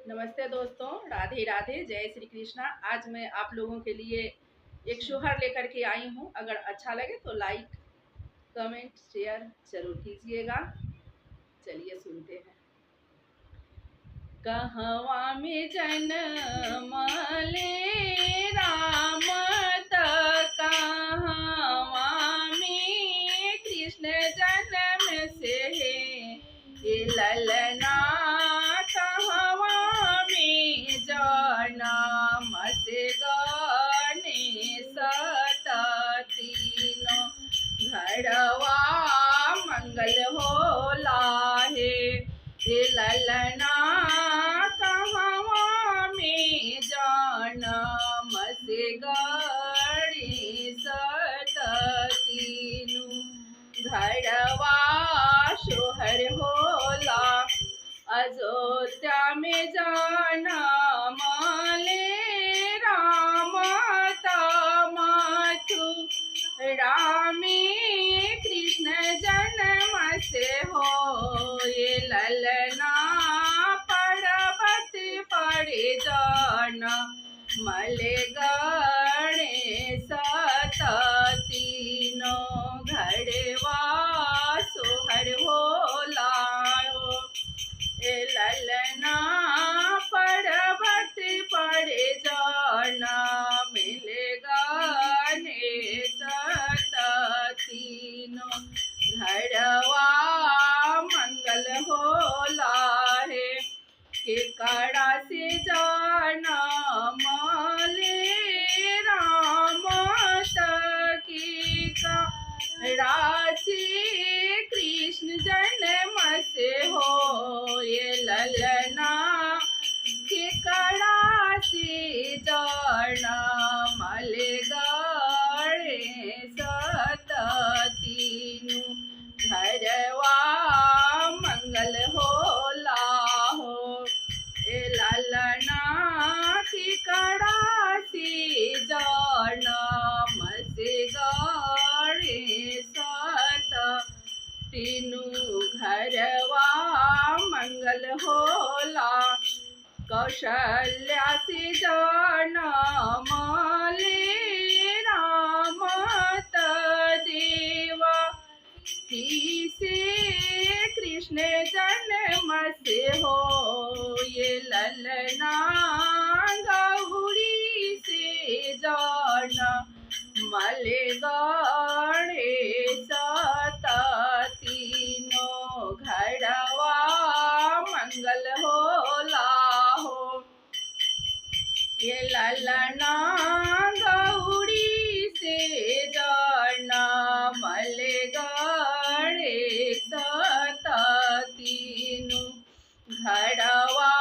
नमस्ते दोस्तों, राधे राधे, जय श्री कृष्णा। आज मैं आप लोगों के लिए एक सोहर लेकर के आई हूँ। अगर अच्छा लगे तो लाइक कमेंट शेयर जरूर कीजिएगा। चलिए सुनते हैं। कहवा में जन्म ले राम त कहवा में कृष्ण जन्म से है ललना कहवा में जन्म से गणेश तीनों घरवा मंगल होला है ललना कहवा में जन्म से गणेश तीनों घरवा सोहर होला। अयोध्या में जन्म ले राम मथुरा में कृष्ण जन्म से हो ये ललना पर्वत पर मल गणेश तीनों घरवा सोहर होला ललना पर्वत पर मिल गणेश तीनों घरवा मंगल होला है के कड़ा से जन्म ले राम की राशि कृष्ण जन्म से हो ये ललना के कड़ा से जन्म ले गणेश तीनों घरवा मंगल होला हो ललना की कड़ा से जन्म से गणेश तीनों घरवा मंगल होला। कौशल्या से जन्म ले राम देवा से कृष्ण जन्म से हो ये ललना गौरी से जन्म ले गणेश तीनों घरवा मंगल होला हो ये ललना गौरी से जन्म ले गणेश तीनों घरवा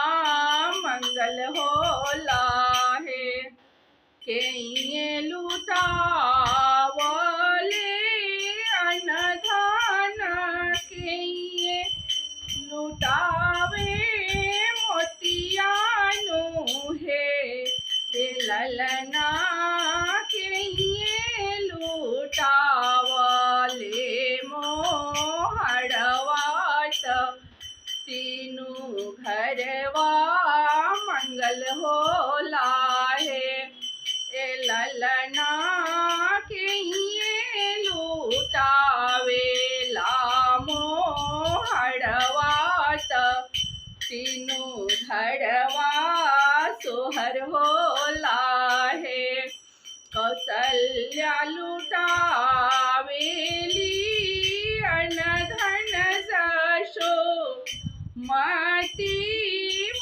मंगल होला है के ये लुटावले अनधान के ये लुटावे मोतियानु है ललना के ये लुटावले मोहड़वात तीनों घरवा मंगल होला है ललना के ये लुटावे लामो हड़वात तीनों घरवा सोहर होला है कौशल्या लुटावेली अनधन जशो मती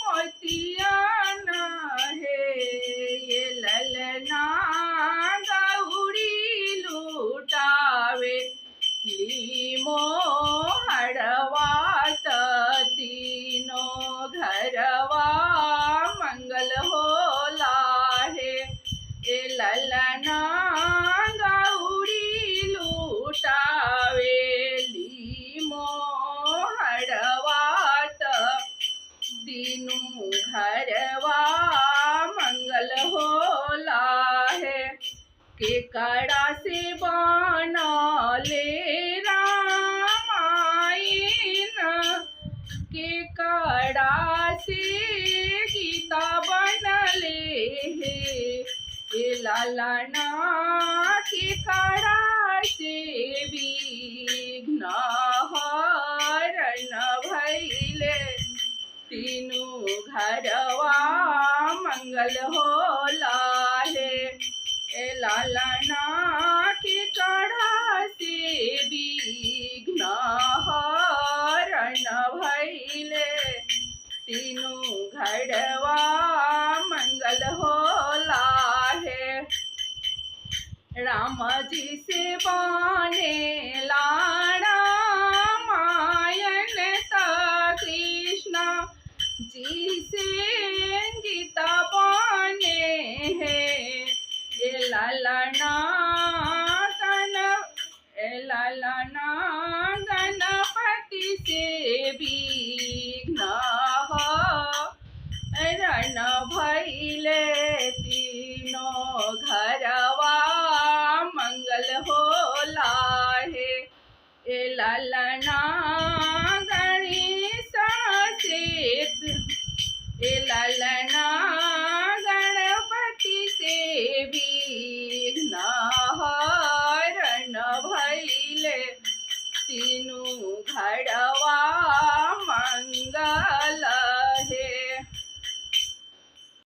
मोतियान है ये ललना गौरी लुटावे लीमो हड़वात तीनों घरवा मंगल होला है ये ललना गौरी लुटावे लीमो हड़वात तीनों घरवा मंगल होला है के कड़ा से बना ले रामायण के कड़ा से हे। ए लालना के कड़ा से विघ्न हरण भइले, तीनों घरवा मंगल होला है। ए लालना के कड़ा से विघ्न हरण भइले, तीनों घरवा मंगल होला है। राम जी से बने लाड़ा मायन ता कृष्ण जी से गीता बने हैं। ए लालना गणपति से विघ्न हरण भइले, तीनों घरवा मंगल होला है। ए लालना गणेश से, ए लालना